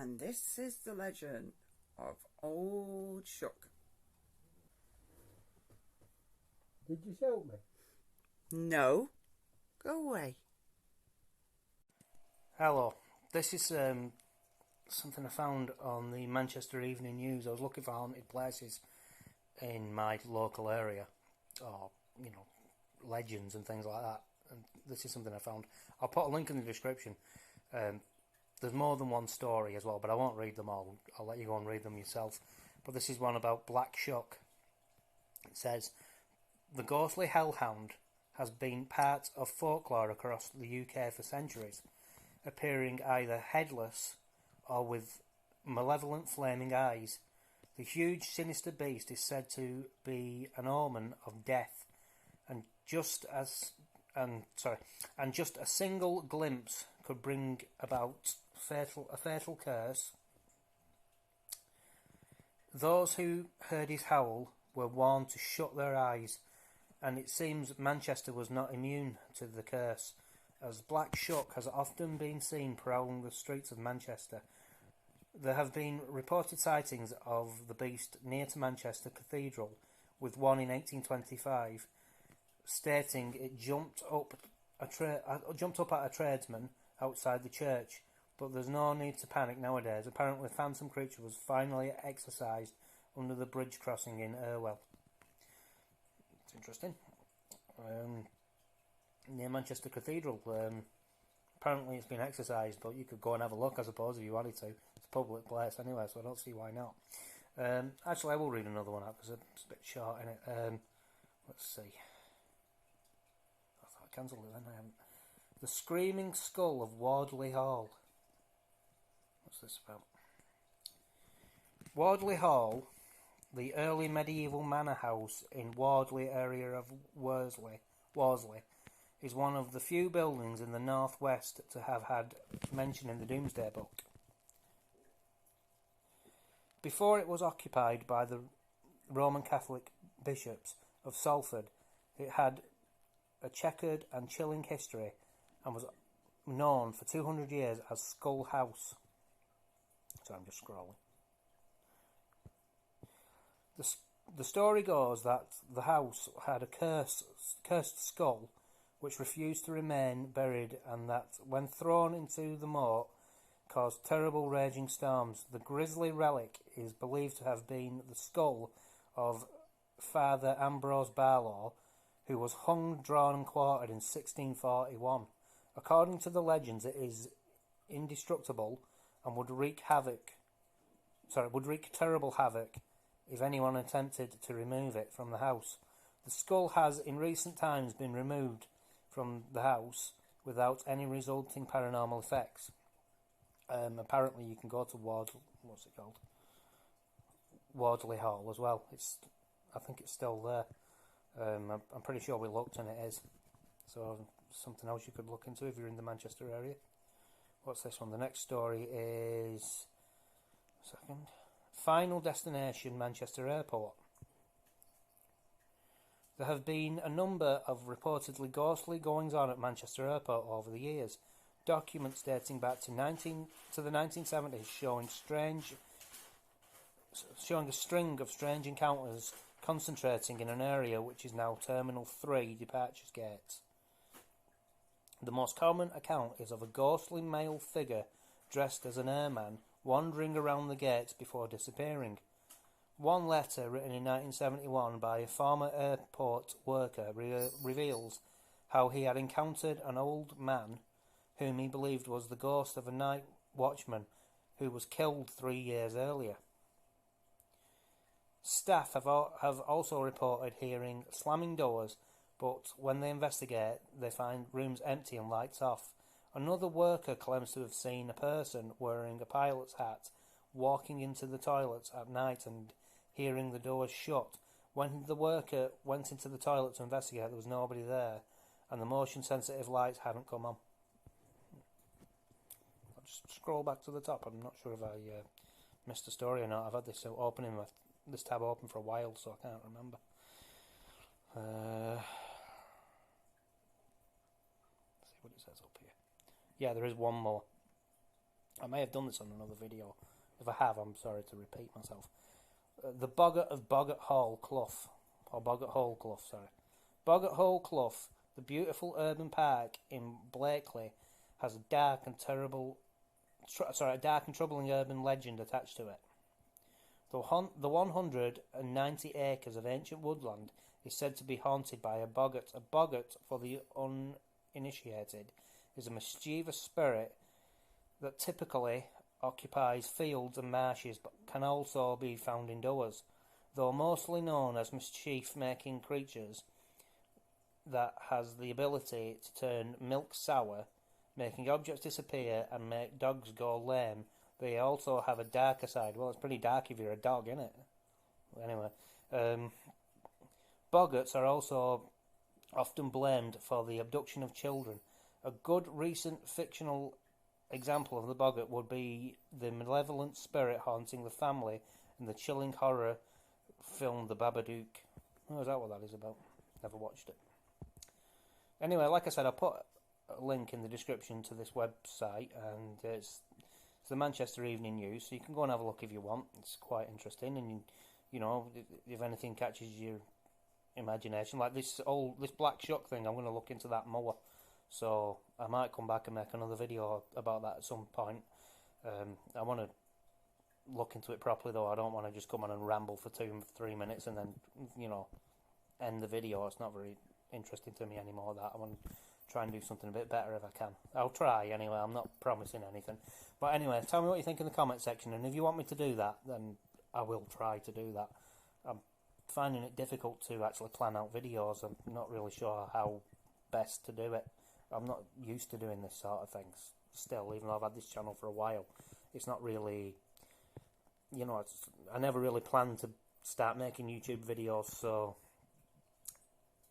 and this is the legend of old Shuck. Did you shout me? No, go away. Hello, this is something I found on the Manchester Evening News. I was looking for haunted places in my local area, or, legends and things like that. And this is something I found. I'll put a link in the description. There's more than one story as well, but I won't read them all. I'll let you go and read them yourself. But this is one about Black Shuck. It says, the ghostly hellhound has been part of folklore across the UK for centuries, appearing either headless or with malevolent flaming eyes. The huge sinister beast is said to be an omen of death, and just a single glimpse could bring about a fatal curse. Those who heard his howl were warned to shut their eyes, and it seems Manchester was not immune to the curse, as Black Shuck has often been seen prowling the streets of Manchester. There have been reported sightings of the beast near to Manchester Cathedral, with one in 1825, stating it jumped up at a tradesman outside the church. But there's no need to panic nowadays. Apparently, the phantom creature was finally exorcised under the bridge crossing in Irwell. It's interesting. Near Manchester Cathedral. Apparently it's been exorcised, but you could go and have a look, I suppose, if you wanted to. It's a public place anyway, so I don't see why not. Actually, I will read another one out because it's a bit short in it. Let's see. I thought I cancelled it then. I haven't. The Screaming Skull of Wardley Hall. What's this about? Wardley Hall, the early medieval manor house in Wardley area of Worsley, is one of the few buildings in the northwest to have had mention in the Domesday Book. Before it was occupied by the Roman Catholic bishops of Salford, it had a checkered and chilling history and was known for 200 years as Skull House. So I'm just scrolling. The story goes that the house had a cursed skull which refused to remain buried, and that, when thrown into the moat, caused terrible raging storms. The grisly relic is believed to have been the skull of Father Ambrose Barlow, who was hung, drawn and quartered in 1641. According to the legends, it is indestructible and would wreak terrible havoc if anyone attempted to remove it from the house. The skull has in recent times been removed from the house without any resulting paranormal effects. Apparently you can go to Wardley Hall as well. I think it's still there. I'm pretty sure we looked and it is. So something else you could look into if you're in the Manchester area. What's this one? The next story is... Final destination, Manchester Airport. There have been a number of reportedly ghostly goings-on at Manchester Airport over the years. Documents dating back to the 1970s showing a string of strange encounters concentrating in an area which is now Terminal 3 departures gates. The most common account is of a ghostly male figure dressed as an airman wandering around the gates before disappearing. One letter written in 1971 by a former airport worker reveals how he had encountered an old man whom he believed was the ghost of a night watchman who was killed 3 years earlier. Staff have also reported hearing slamming doors, but when they investigate, they find rooms empty and lights off. Another worker claims to have seen a person wearing a pilot's hat walking into the toilets at night and hearing the doors shut. When the worker went into the toilet to investigate, there was nobody there, and the motion-sensitive lights hadn't come on. I'll just scroll back to the top. I'm not sure if I missed a story or not. I've had this tab open for a while, so I can't remember. See what it says up here. Yeah, there is one more. I may have done this on another video. If I have, I'm sorry to repeat myself. The Boggart of Boggart Hall Clough, or Boggart Hole Clough, sorry. Boggart Hole Clough, the beautiful urban park in Blakely, has a dark and troubling urban legend attached to it. The 190 acres of ancient woodland is said to be haunted by a boggart. A boggart, for the uninitiated, is a mischievous spirit that typically occupies fields and marshes, but can also be found indoors. Though mostly known as mischief-making creatures that has the ability to turn milk sour, making objects disappear and make dogs go lame, they also have a darker side. Well, it's pretty dark if you're a dog, isn't it? Anyway, boggarts are also often blamed for the abduction of children. A good recent fictional example of the boggart would be the malevolent spirit haunting the family in the chilling horror film The Babadook. Oh, is that what that is about? Never watched it. Anyway, like I said, I'll put a link in the description to this website, and it's the Manchester Evening News, so you can go and have a look if you want. It's quite interesting, and you know, if anything catches your imagination, like this black shuck thing, I'm going to look into that more. So I might come back and make another video about that at some point. I want to look into it properly, though. I don't want to just come on and ramble for 2-3 minutes and then, you know, end the video. It's not very interesting to me anymore. That I want to try and do something a bit better if I can. I'll try anyway. I'm not promising anything. But anyway, tell me what you think in the comment section, and if you want me to do that, then I will try to do that. I'm finding it difficult to actually plan out videos. I'm not really sure how best to do it. I'm not used to doing this sort of things still, even though I've had this channel for a while. It's not really, you know, I never really planned to start making YouTube videos, so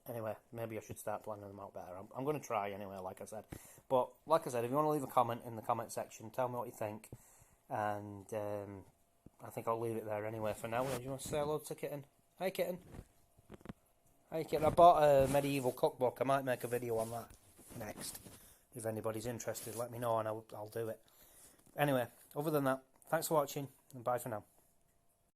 anyway, maybe I should start planning them out better. I'm going to try anyway, like I said. But like I said, if you want to leave a comment in the comment section, tell me what you think, and I think I'll leave it there anyway for now. Do you want to say hello to Kitten? Hi, Kitten. Hi, Kitten. I bought a medieval cookbook. I might make a video on that next. If anybody's interested, let me know and I'll do it. Anyway, other than that, thanks for watching and bye for now.